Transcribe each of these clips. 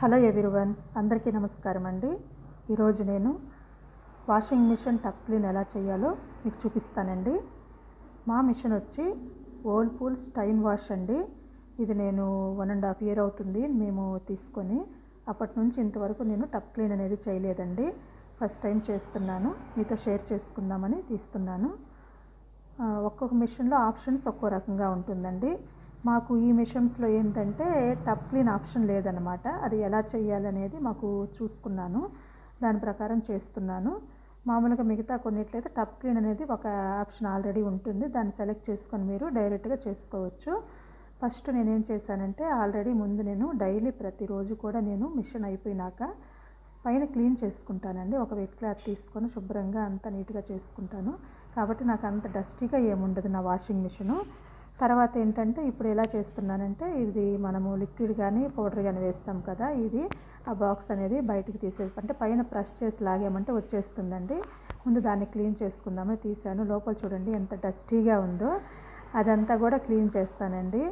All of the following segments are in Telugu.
హలో ఎవ్రీవన్, అందరికీ నమస్కారం అండి. ఈరోజు నేను వాషింగ్ మిషన్ టప్ క్లీన్ ఎలా చేయాలో మీకు చూపిస్తానండి. మా మిషన్ వచ్చి ఓల్పూల్ స్టైన్ వాష్ అండి. ఇది నేను 1.5 year అవుతుంది మేము తీసుకొని. అప్పటి నుంచి ఇంతవరకు నేను టప్ క్లీన్ అనేది చేయలేదండి. ఫస్ట్ టైం చేస్తున్నాను, మీతో షేర్ చేసుకుందామని తీస్తున్నాను. ఒక్కొక్క మిషన్లో ఆప్షన్స్ ఒక్కో రకంగా ఉంటుందండి. మాకు ఈ మిషన్స్లో ఏంటంటే టప్ క్లీన్ ఆప్షన్ లేదనమాట. అది ఎలా చేయాలనేది మాకు చూసుకున్నాను, దాని ప్రకారం చేస్తున్నాను. మామూలుగా మిగతా కొన్నిట్లయితే టప్ క్లీన్ అనేది ఒక ఆప్షన్ ఆల్రెడీ ఉంటుంది, దాన్ని సెలెక్ట్ చేసుకొని మీరు డైరెక్ట్గా చేసుకోవచ్చు. ఫస్ట్ నేనేం చేశానంటే ఆల్రెడీ ముందు నేను డైలీ ప్రతిరోజు కూడా నేను మిషన్ అయిపోయినాక పైన క్లీన్ చేసుకుంటానండి. ఒక వెట్ క్లాత్ తీసుకొని శుభ్రంగా అంతా నీట్గా చేసుకుంటాను. కాబట్టి నాకు అంత డస్టీగా ఏముండదు నా వాషింగ్ మిషను. తర్వాత ఏంటంటే ఇప్పుడు ఎలా చేస్తున్నానంటే, ఇది మనము లిక్విడ్ కానీ పౌడర్ కానీ వేస్తాం కదా, ఇది ఆ బాక్స్ అనేది బయటికి తీసేసి అంటే పైన ప్రెస్ చేసి లాగామంటే వచ్చేస్తుందండి. ముందు దాన్ని క్లీన్ చేసుకుందామని తీసాను. లోపల చూడండి ఎంత డస్టీగా ఉందో, అదంతా కూడా క్లీన్ చేస్తానండి.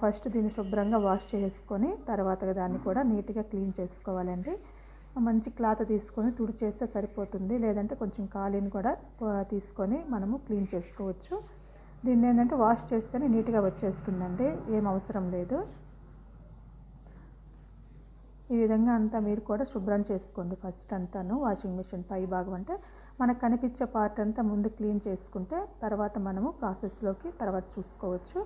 ఫస్ట్ దీన్ని శుభ్రంగా వాష్ చేసుకొని తర్వాత దాన్ని కూడా నీట్గా క్లీన్ చేసుకోవాలండి. మంచి క్లాత్ తీసుకొని తుడిచేస్తే సరిపోతుంది, లేదంటే కొంచెం కాలిని కూడా తీసుకొని మనము క్లీన్ చేసుకోవచ్చు. దీన్ని ఏంటంటే వాష్ చేస్తేనే నీట్గా వచ్చేస్తుందండి, ఏం అవసరం లేదు. ఈ విధంగా అంతా మీరు కూడా శుభ్రం చేసుకోండి. ఫస్ట్ అంతాను వాషింగ్ మిషన్ పై భాగం అంటే మనకు కనిపించే పార్ట్ అంతా ముందు క్లీన్ చేసుకుంటే తర్వాత మనము ప్రాసెస్లోకి తర్వాత చూసుకోవచ్చు.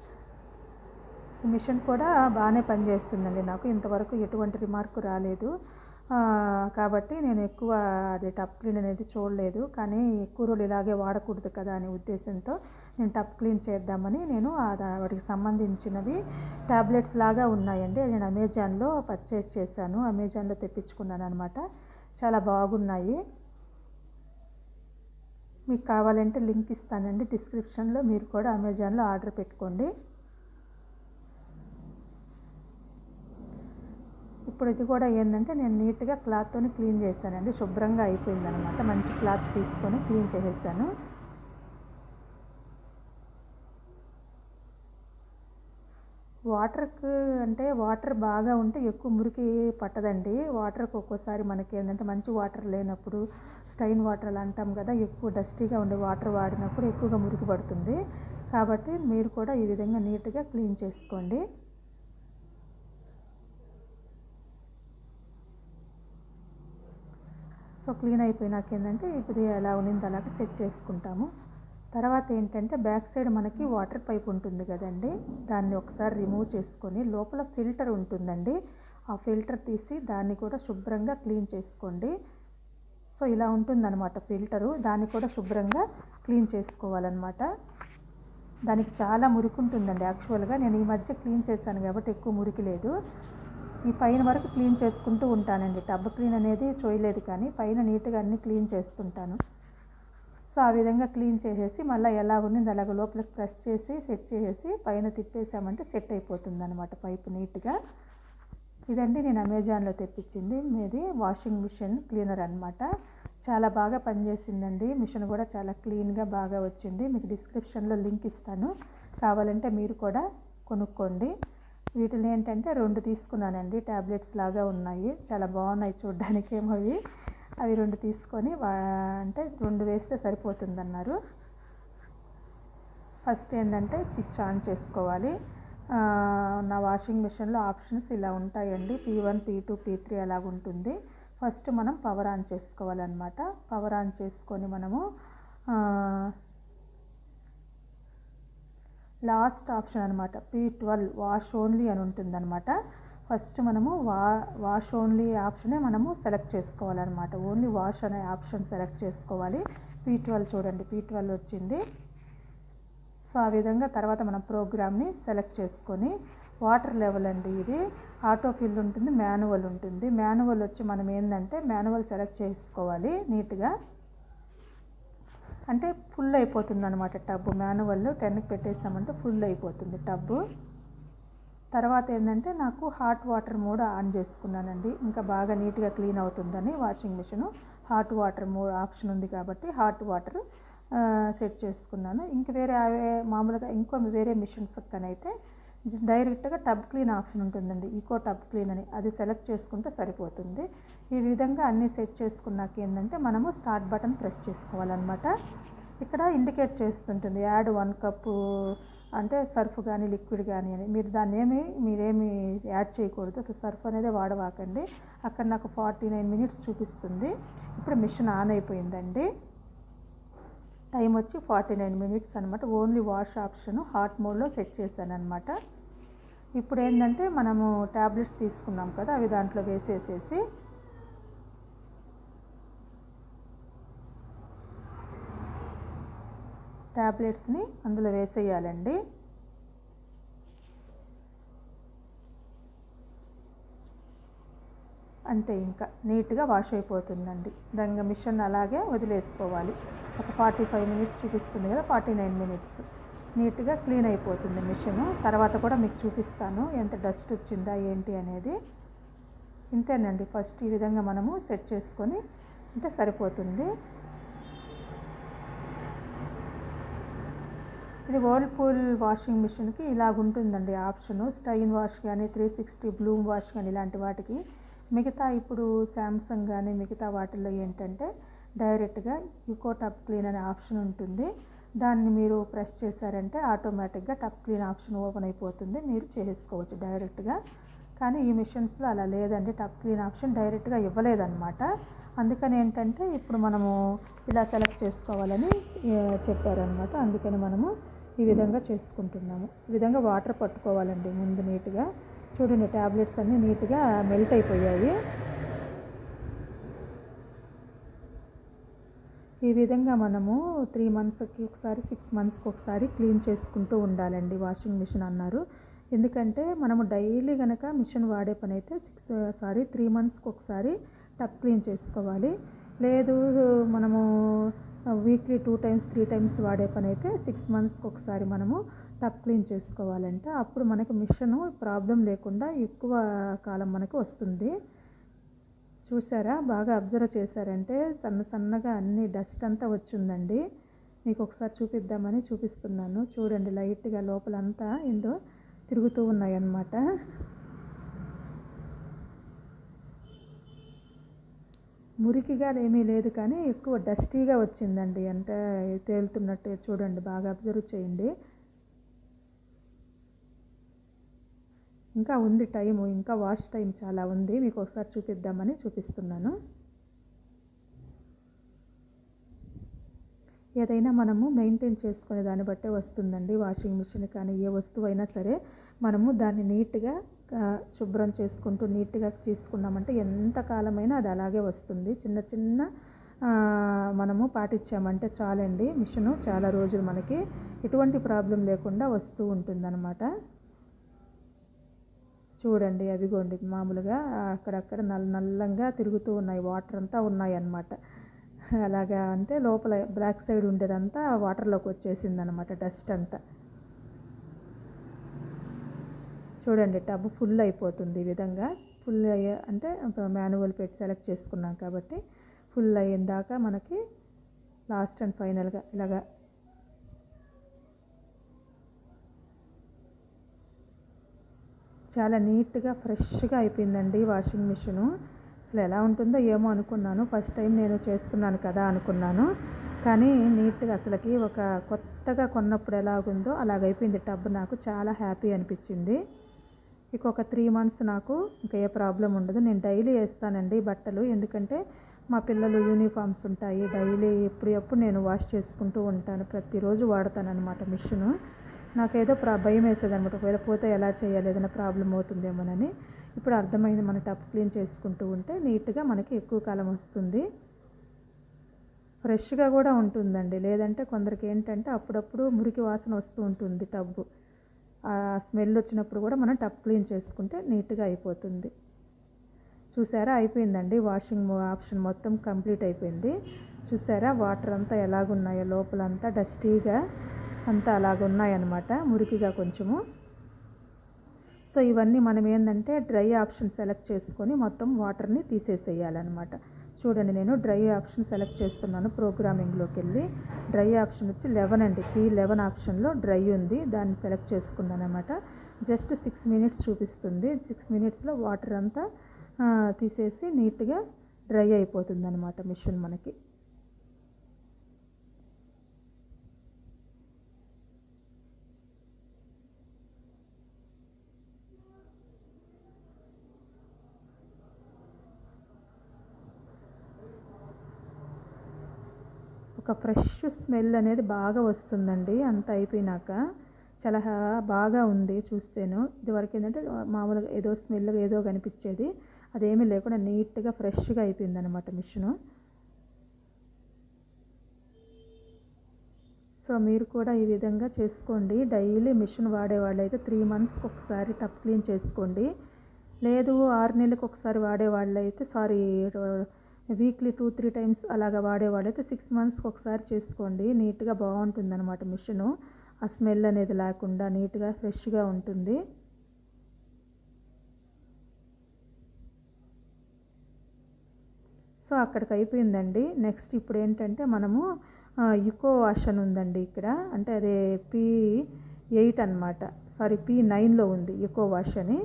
ఈ మిషన్ కూడా బాగానే పనిచేస్తుందండి. నాకు ఇంతవరకు ఎటువంటి రిమార్క్ రాలేదు. కాబట్టి నేను ఎక్కువ అది టప్ క్లీన్ అనేది చూడలేదు. కానీ ఎక్కువ రోజులు ఇలాగే వాడకూడదు కదా అనే ఉద్దేశంతో నేను టప్ క్లీన్ చేద్దామని నేను వాటికి సంబంధించినవి ట్యాబ్లెట్స్ లాగా ఉన్నాయండి. నేను అమెజాన్లో పర్చేస్ చేశాను, అమెజాన్లో తెప్పించుకున్నాను అనమాట. చాలా బాగున్నాయి. మీకు కావాలంటే లింక్ ఇస్తానండి డిస్క్రిప్షన్లో, మీరు కూడా అమెజాన్లో ఆర్డర్ పెట్టుకోండి. ఇప్పుడు ఇది కూడా ఏంటంటే నేను నీట్గా క్లాత్తో క్లీన్ చేశానండి. శుభ్రంగా అయిపోయిందనమాట. మంచి క్లాత్ తీసుకొని క్లీన్ చేసేసాను. వాటర్కి అంటే వాటర్ బాగా ఉంటే ఎక్కువ మురికి పట్టదండి. వాటర్కి ఒక్కోసారి మనకి ఏంటంటే మంచి వాటర్ లేనప్పుడు స్టైన్ వాటర్ అలా అంటాం కదా, ఎక్కువ డస్టీగా ఉండే వాటర్ వాడినప్పుడు ఎక్కువగా మురికి పడుతుంది. కాబట్టి మీరు కూడా ఈ విధంగా నీట్గా క్లీన్ చేసుకోండి. సో క్లీన్ అయిపోయినాక ఏంటంటే ఇప్పుడు ఎలా ఉన్నింది అలాగే సెట్ చేసుకుంటాము. తర్వాత ఏంటంటే బ్యాక్ సైడ్ మనకి వాటర్ పైప్ ఉంటుంది కదండి, దాన్ని ఒకసారి రిమూవ్ చేసుకొని లోపల ఫిల్టర్ ఉంటుందండి, ఆ ఫిల్టర్ తీసి దాన్ని కూడా శుభ్రంగా క్లీన్ చేసుకోండి. సో ఇలా ఉంటుందన్నమాట ఫిల్టరు, దాన్ని కూడా శుభ్రంగా క్లీన్ చేసుకోవాలన్నమాట. దానికి చాలా మురికి ఉంటుందండి. యాక్చువల్గా నేను ఈ మధ్య క్లీన్ చేశాను కాబట్టి ఎక్కువ మురికి లేదు. ఈ పైన వరకు క్లీన్ చేసుకుంటూ ఉంటానండి. టబ్ క్లీన్ అనేది చేయలేదు, కానీ పైన నీట్గా అన్నీ క్లీన్ చేస్తుంటాను. సో ఆ విధంగా క్లీన్ చేసేసి మళ్ళీ ఎలా ఉన్నింది అలాగ లోపలికి ప్రెస్ చేసి సెట్ చేసేసి పైన తిప్పేసామంటే సెట్ అయిపోతుంది అనమాట పైపు నీట్గా. ఇదండి నేను అమెజాన్లో తెప్పించింది మీది వాషింగ్ మిషన్ క్లీనర్ అనమాట. చాలా బాగా పనిచేసిందండి. మిషన్ కూడా చాలా క్లీన్గా బాగా వచ్చింది. మీకు డిస్క్రిప్షన్లో లింక్ ఇస్తాను, కావాలంటే మీరు కూడా కొనుక్కోండి. వీటిని ఏంటంటే 2 తీసుకున్నానండి, ట్యాబ్లెట్స్ లాగా ఉన్నాయి, చాలా బాగున్నాయి చూడ్డానికి. ఏమో అవి 2 తీసుకొని అంటే 2 వేస్తే సరిపోతుందన్నారు. ఫస్ట్ ఏంటంటే స్విచ్ ఆన్ చేసుకోవాలి. నా వాషింగ్ మిషన్లో ఆప్షన్స్ ఇలా ఉంటాయండి, P1 P2 P3 అలాగ ఉంటుంది. ఫస్ట్ మనం పవర్ ఆన్ చేసుకోవాలన్నమాట. పవర్ ఆన్ చేసుకొని మనము లాస్ట్ ఆప్షన్ అనమాట P12 వాష్ ఓన్లీ అని ఉంటుందన్నమాట. ఫస్ట్ మనము వాష్ ఓన్లీ ఆప్షనే మనము సెలెక్ట్ చేసుకోవాలన్నమాట. ఓన్లీ వాష్ అనే ఆప్షన్ సెలెక్ట్ చేసుకోవాలి. P12 చూడండి, P12 వచ్చింది. సో ఆ విధంగా తర్వాత మనం ప్రోగ్రామ్ని సెలెక్ట్ చేసుకొని వాటర్ లెవెల్ అండి, ఇది ఆటో ఫిల్ ఉంటుంది, మాన్యువల్ ఉంటుంది. మాన్యువల్ వచ్చి మనం ఏంటంటే మాన్యువల్ సెలెక్ట్ చేసుకోవాలి నీట్గా, అంటే ఫుల్ అయిపోతుంది అనమాట టబ్బు. మాన్యువల్ 10కి పెట్టేసామంటే ఫుల్ అయిపోతుంది టబ్బు. తర్వాత ఏంటంటే నాకు హాట్ వాటర్ మోడ్ ఆన్ చేసుకున్నానండి, ఇంకా బాగా నీట్గా క్లీన్ అవుతుందని. Washing machine hot water mode option ఉంది కాబట్టి హాట్ వాటర్ సెట్ చేసుకున్నాను. ఇంక వేరే మామూలుగా ఇంకో వేరే మిషన్స్ కనైతే డైరెక్ట్గా టబ్ క్లీన్ ఆప్షన్ ఉంటుందండి, ఈకో టబ్ క్లీన్ అని, అది సెలెక్ట్ చేసుకుంటే సరిపోతుంది. ఈ విధంగా అన్నీ సెట్ చేసుకున్నాక ఏంటంటే మనము స్టార్ట్ బటన్ ప్రెస్ చేసుకోవాలన్నమాట. ఇక్కడ ఇండికేట్ చేస్తుంటుంది యాడ్ 1 కప్పు అంటే సర్ఫ్ కానీ లిక్విడ్ కానీ అని. మీరు దాన్ని మీరేమి యాడ్ చేయకూడదు, అసలు సర్ఫ్ అనేది వాడవాకండి. అక్కడ నాకు 49 మినిట్స్ చూపిస్తుంది. ఇప్పుడు మిషన్ ఆన్ అయిపోయిందండి. టైం వచ్చి 49 మినిట్స్ అనమాట. ఓన్లీ వాష్ ఆప్షన్ హాట్ మోడ్లో సెట్ చేశాను అనమాట. ఇప్పుడు ఏంటంటే మనము ట్యాబ్లెట్స్ తీసుకున్నాం కదా, అవి దాంట్లో వేసేసేసి ట్యాబ్లెట్స్ని అందులో వేసేయాలండి. అంతే, ఇంకా నీట్గా వాష్ అయిపోతుందండి. దాని మిషన్ అలాగే వదిలేసుకోవాలి. ఒక 45 మినిట్స్ చూపిస్తుంది కదా, 49 మినిట్స్ నీట్గా క్లీన్ అయిపోతుంది మిషను. తర్వాత కూడా మీకు చూపిస్తాను ఎంత డస్ట్ వచ్చిందా ఏంటి అనేది. ఇంతేనండి, ఫస్ట్ ఈ విధంగా మనము సెట్ చేసుకొని అంటే సరిపోతుంది. ఇది వర్ల్పూల్ వాషింగ్ మిషన్కి ఇలాగుంటుందండి ఆప్షను. స్టైన్ వాష్ కానీ 360 బ్లూమ్ వాష్ కానీ ఇలాంటి వాటికి. మిగతా ఇప్పుడు శాంసంగ్ కానీ మిగతా వాటిల్లో ఏంటంటే డైరెక్ట్గా ఈకో టబ్ క్లీన్ అనే ఆప్షన్ ఉంటుంది. దాన్ని మీరు ప్రెస్ చేశారంటే ఆటోమేటిక్గా టబ్ క్లీన్ ఆప్షన్ ఓపెన్ అయిపోతుంది, మీరు చేసుకోవచ్చు డైరెక్ట్గా. కానీ ఈ మిషన్స్లో అలా లేదండి, టబ్ క్లీన్ ఆప్షన్ డైరెక్ట్గా ఇవ్వలేదన్నమాట. అందుకని ఏంటంటే ఇప్పుడు మనము ఇలా సెలెక్ట్ చేసుకోవాలని చెప్పారనమాట. అందుకని మనము ఈ విధంగా చేసుకుంటున్నాము. ఈ విధంగా వాటర్ పట్టుకోవాలండి ముందు నీట్గా. చూడండి ట్యాబ్లెట్స్ అన్నీ నీట్గా మెల్ట్ అయిపోయాయి. ఈ విధంగా మనము 3 మంత్స్కి ఒకసారి 6 మంత్స్కి ఒకసారి క్లీన్ చేసుకుంటూ ఉండాలండి వాషింగ్ మిషన్ అన్నారు. ఎందుకంటే మనము డైలీ కనుక మిషన్ వాడే పని అయితే 3 మంత్స్కి ఒకసారి టబ్ క్లీన్ చేసుకోవాలి. లేదు మనము వీక్లీ 2 టైమ్స్ 3 టైమ్స్ వాడే పని అయితే 6 మంత్స్కి ఒకసారి మనము టబ్ క్లీన్ చేసుకోవాలంట. అప్పుడు మనకు మిషను ప్రాబ్లం లేకుండా ఎక్కువ కాలం మనకు వస్తుంది. చూసారా, బాగా అబ్జర్వ్ చేశారంటే సన్నగా అన్ని డస్ట్ అంతా వచ్చిందండి. మీకు ఒకసారి చూపిద్దామని చూపిస్తున్నాను. చూడండి లైట్గా లోపలంతా ఏందో తిరుగుతూ ఉన్నాయన్నమాట. మురికిగా ఏమీ లేదు కానీ ఎక్కువ డస్టీగా వచ్చిందండి, అంటే తేలుతున్నట్టు. చూడండి బాగా అబ్జర్వ్ చేయండి. ఇంకా ఉంది టైము, ఇంకా వాష్ టైం చాలా ఉంది. మీకు ఒకసారి చూపిద్దామని చూపిస్తున్నాను. ఏదైనా మనము మెయింటైన్ చేసుకునే దాన్ని బట్టే వస్తుందండి. వాషింగ్ మిషన్ కానీ ఏ వస్తువు అయినా సరే మనము దాన్ని నీట్గా శుభ్రం చేసుకుంటూ నీట్గా తీసుకున్నామంటే ఎంత కాలమైనా అది అలాగే వస్తుంది. చిన్న మనము పాటించామంటే చాలండి, మిషను చాలా రోజులు మనకి ఎటువంటి ప్రాబ్లం లేకుండా వస్తూ ఉంటుందన్నమాట. చూడండి అదిగోండి మామూలుగా అక్కడక్కడ నల్లంగా తిరుగుతూ ఉన్నాయి, వాటర్ అంతా ఉన్నాయి అన్నమాట. అలాగా అంటే లోపల బ్లాక్ సైడ్ ఉండేదంతా వాటర్లోకి వచ్చేసింది అనమాట, డస్ట్ అంతా. చూడండి టబ్ ఫుల్ అయిపోతుంది. ఈ విధంగా ఫుల్ అంటే మాన్యువల్ పెట్టి సెలెక్ట్ చేసుకున్నాం కాబట్టి ఫుల్ అయిన దాకా మనకి లాస్ట్ అండ్ ఫైనల్గా ఇలాగా చాలా నీట్గా ఫ్రెష్గా అయిపోయిందండి వాషింగ్ మిషను. అసలు ఎలా ఉంటుందో ఏమో అనుకున్నాను, ఫస్ట్ టైం నేను చేస్తున్నాను కదా అనుకున్నాను. కానీ నీట్గా అసలుకి ఒక కొత్తగా కొన్నప్పుడు ఎలాగుందో అలాగైపోయింది టబ్. నాకు చాలా హ్యాపీ అనిపించింది. ఇంకొక 3 మంత్స్ నాకు ఇంకా ఏ ప్రాబ్లం ఉండదు. నేను డైలీ వేస్తానండి బట్టలు, ఎందుకంటే మా పిల్లలు యూనిఫామ్స్ ఉంటాయి. డైలీ ఎప్పుడు నేను వాష్ చేసుకుంటూ ఉంటాను, ప్రతిరోజు వాడతాను అనమాట మిషను. నాకేదో భయం వేసేది అనమాట, ఒకవేళ పోతే ఎలా చేయాలి, ఏదైనా ప్రాబ్లం అవుతుందేమోనని. ఇప్పుడు అర్థమైంది, మన టబ్ క్లీన్ చేసుకుంటూ ఉంటే నీట్గా మనకి ఎక్కువ కాలం వస్తుంది, ఫ్రెష్గా కూడా ఉంటుందండి. లేదంటే కొందరికి ఏంటంటే అప్పుడప్పుడు మురికి వాసన వస్తూ ఉంటుంది టబ్బు, ఆ స్మెల్ వచ్చినప్పుడు కూడా మనం టబ్ క్లీన్ చేసుకుంటే నీట్గా అయిపోతుంది. చూసారా అయిపోయిందండి, వాషింగ్ ఆప్షన్ మొత్తం కంప్లీట్ అయిపోయింది. చూసారా వాటర్ అంతా ఎలాగున్నాయో, లోపలంతా డస్టీగా అంతా అలాగున్నాయన్నమాట, మురికిగా కొంచెము. సో ఇవన్నీ మనం ఏంటంటే డ్రై ఆప్షన్ సెలెక్ట్ చేసుకొని మొత్తం వాటర్ని తీసేసేయాలన్నమాట. చూడండి నేను డ్రై ఆప్షన్ సెలెక్ట్ చేస్తున్నాను. ప్రోగ్రామింగ్లోకి వెళ్ళి డ్రై ఆప్షన్ వచ్చి 11 అండి, P11 ఆప్షన్లో డ్రై ఉంది, దాన్ని సెలెక్ట్ చేసుకున్నాను అనమాట. జస్ట్ 6 మినిట్స్ చూపిస్తుంది. 6 మినిట్స్లో వాటర్ అంతా తీసేసి నీట్గా డ్రై అయిపోతుంది అన్నమాట మిషన్ మనకి. ఒక ఫ్రెష్ స్మెల్ అనేది బాగా వస్తుందండి అంత అయిపోయినాక. చాలా బాగా ఉంది చూస్తేను. ఇదివరకు ఏంటంటే మామూలుగా ఏదో స్మెల్ ఏదో కనిపించేది, అదేమీ లేకుండా నీట్గా ఫ్రెష్గా అయిపోయింది అనమాట మిషను. సో మీరు కూడా ఈ విధంగా చేసుకోండి. డైలీ మిషన్ వాడేవాళ్ళైతే 3 మంత్స్కి ఒకసారి టప్ క్లీన్ చేసుకోండి. లేదు 6 నెలలకు ఒకసారి వాడేవాళ్ళైతే వీక్లీ 2-3 టైమ్స్ అలాగా వాడేవాళ్ళైతే 6 మంత్స్కి ఒకసారి చేసుకోండి. నీట్గా బాగుంటుందన్నమాట మిషను. ఆ స్మెల్ అనేది లేకుండా నీట్గా ఫ్రెష్గా ఉంటుంది. సో అక్కడికి అయిపోయిందండి. నెక్స్ట్ ఇప్పుడు ఏంటంటే మనము యుకో వాష్ అని ఉందండి ఇక్కడ. అంటే అదే P8 అనమాట, P9లో ఉంది యుకో వాష్ అని.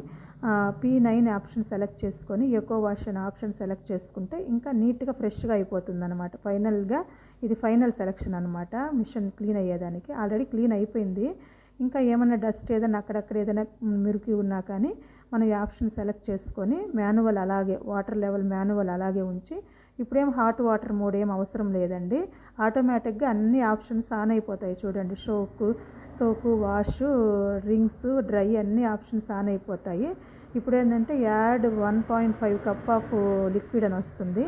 P9 ఆప్షన్ సెలెక్ట్ చేసుకొని ఎకో వాష్ అనే ఆప్షన్ సెలెక్ట్ చేసుకుంటే ఇంకా నీట్గా ఫ్రెష్గా అయిపోతుంది అనమాట. ఫైనల్గా ఇది ఫైనల్ సెలెక్షన్ అనమాట మిషన్ క్లీన్ అయ్యేదానికి. ఆల్రెడీ క్లీన్ అయిపోయింది. ఇంకా ఏమైనా డస్ట్ ఏదైనా అక్కడక్కడ ఏదైనా మురికి ఉన్నా కానీ మనం ఈ ఆప్షన్ సెలెక్ట్ చేసుకొని మాన్యువల్ అలాగే వాటర్ లెవెల్ మాన్యువల్ అలాగే ఉంచి, ఇప్పుడేం హాట్ వాటర్ మోడ్ ఏం అవసరం లేదండి. ఆటోమేటిక్గా అన్ని ఆప్షన్స్ ఆన్ అయిపోతాయి చూడండి. సోకు, వాష్, రింగ్స్, డ్రై అన్ని ఆప్షన్స్ ఆన్ అయిపోతాయి. ఇప్పుడు ఏంటంటే యాడ్ 1.5 కప్ ఆఫ్ లిక్విడ్ అని వస్తుంది.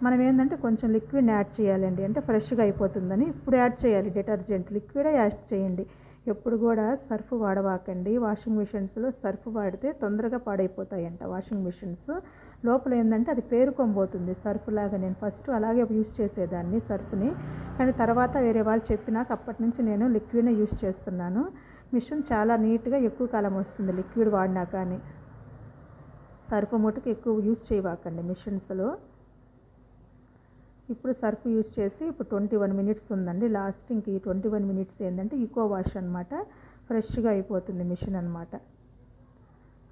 మనం ఏంటంటే కొంచెం లిక్విడ్ యాడ్ చేయాలండి, అంటే ఫ్రెష్గా అయిపోతుందని. ఇప్పుడు యాడ్ చేయాలి డిటర్జెంట్ లిక్విడే యాడ్ చేయండి. ఎప్పుడు కూడా సర్ఫ్ వాడవాకండి. వాషింగ్ మిషన్స్లో సర్ఫ్ వాడితే తొందరగా పాడైపోతాయంట వాషింగ్ మిషన్స్. లోపల ఏంటంటే అది పేరుకొనిపోతుంది సర్ఫ్ లాగా. నేను ఫస్ట్ అలాగే యూస్ చేసేదాన్ని సర్ఫ్ని, కానీ తర్వాత వేరే వాళ్ళు చెప్పినాక అప్పటి నుంచి నేను లిక్విడ్నే యూస్ చేస్తున్నాను. మిషన్ చాలా నీట్గా ఎక్కువ కాలం వస్తుంది లిక్విడ్ వాడినా కానీ. సర్ఫ్ మటుకు ఎక్కువ యూస్ చేయవాకండి మిషన్స్లో. ఇప్పుడు సర్ఫ్ యూస్ చేసి ఇప్పుడు 21 మినిట్స్ ఉందండి లాస్ట్. ఇంక ఈ 21 మినిట్స్ ఏంటంటే ఈకో వాష్ అనమాట. ఫ్రెష్గా అయిపోతుంది మిషన్ అనమాట.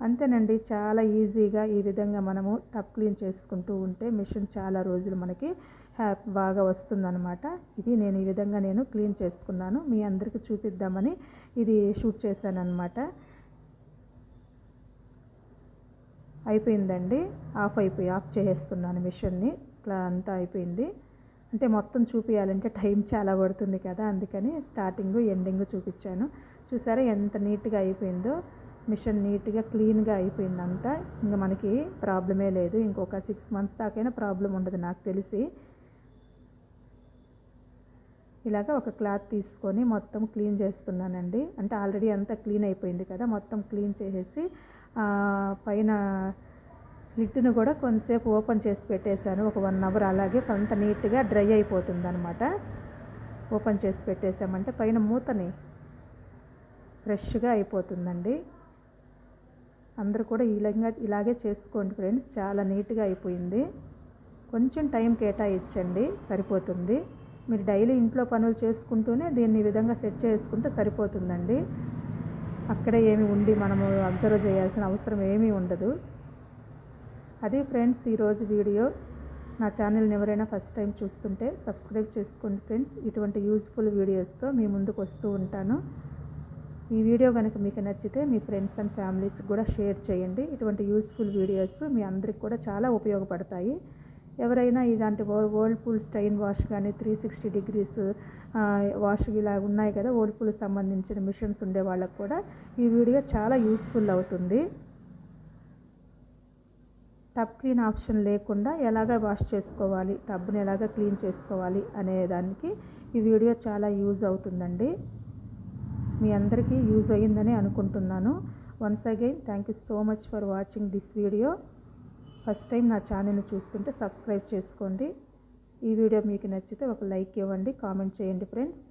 అంతేనండి, చాలా ఈజీగా ఈ విధంగా మనము టప్ క్లీన్ చేసుకుంటూ ఉంటే మిషన్ చాలా రోజులు మనకి బాగా వస్తుందన్నమాట. ఇది నేను ఈ విధంగా నేను క్లీన్ చేసుకున్నాను, మీ అందరికీ చూపిద్దామని ఇది షూట్ చేశాను అనమాట. అయిపోయిందండి, ఆఫ్ చేసేస్తున్నాను మిషన్ని. ఇట్లా అంతా అయిపోయింది. అంటే మొత్తం చూపించాలంటే టైం చాలా పడుతుంది కదా, అందుకని స్టార్టింగ్ ఎండింగ్ చూపించాను. చూసారా ఎంత నీట్గా అయిపోయిందో మిషన్. నీట్గా క్లీన్గా అయిపోయింది అంతా. ఇంకా మనకి ప్రాబ్లమే లేదు. ఇంకొక 6 మంత్స్ దాకైనా ప్రాబ్లం ఉండదు నాకు తెలిసి. ఇలాగ ఒక క్లాత్ తీసుకొని మొత్తం క్లీన్ చేస్తున్నానండి. అంటే ఆల్రెడీ అంతా క్లీన్ అయిపోయింది కదా, మొత్తం క్లీన్ చేసేసి పైన లిడ్ను కూడా కొంతసేపు ఓపెన్ చేసి పెట్టేశాను. ఒక 1 అవర్ అలాగే అంత నీట్గా డ్రై అయిపోతుంది అనమాట. ఓపెన్ చేసి పెట్టేసామంటే పైన మూతని ఫ్రెష్గా అయిపోతుందండి. అందరూ కూడా ఇలాగే చేసుకోండి ఫ్రెండ్స్. చాలా నీట్గా అయిపోయింది. కొంచెం టైం కేటాయించండి సరిపోతుంది. మీరు డైలీ ఇంట్లో పనులు చేసుకుంటూనే దీన్ని ఈ విధంగా సెట్ చేసుకుంటే సరిపోతుందండి. అక్కడే ఏమి ఉండి మనము అబ్జర్వ్ చేయాల్సిన అవసరం ఏమీ ఉండదు. అది ఫ్రెండ్స్ ఈరోజు వీడియో. నా ఛానల్ని ఎవరైనా ఫస్ట్ టైం చూస్తుంటే సబ్స్క్రైబ్ చేసుకోండి ఫ్రెండ్స్. ఇటువంటి యూజ్ఫుల్ వీడియోస్తో మీ ముందుకు వస్తూ ఉంటాను. ఈ వీడియో కనుక మీకు నచ్చితే మీ ఫ్రెండ్స్ అండ్ ఫ్యామిలీస్కి కూడా షేర్ చేయండి. ఇటువంటి యూజ్ఫుల్ వీడియోస్ మీ అందరికి కూడా చాలా ఉపయోగపడతాయి. ఎవరైనా ఇలాంటి వర్ల్పూల్ స్టైన్ వాష్ కానీ 360 డిగ్రీస్ వాష్ ఇలా ఉన్నాయి కదా, వర్ల్పూల్కి సంబంధించిన మిషన్స్ ఉండే వాళ్ళకు కూడా ఈ వీడియో చాలా యూస్ఫుల్ అవుతుంది. టబ్ క్లీన్ ఆప్షన్ లేకుండా ఎలాగ వాష్ చేసుకోవాలి, టబ్ని ఎలాగ క్లీన్ చేసుకోవాలి అనే దానికి ఈ వీడియో చాలా యూజ్ అవుతుందండి. మీ అందరికీ యూజ్ అయ్యిందని అనుకుంటున్నాను. Once again thank you so much for watching this video. First time నా ఛానల్ని చూస్తుంటే సబ్స్క్రైబ్ చేసుకోండి. ఈ వీడియో మీకు నచ్చితే ఒక లైక్ ఇవ్వండి, కామెంట్ చేయండి ఫ్రెండ్స్.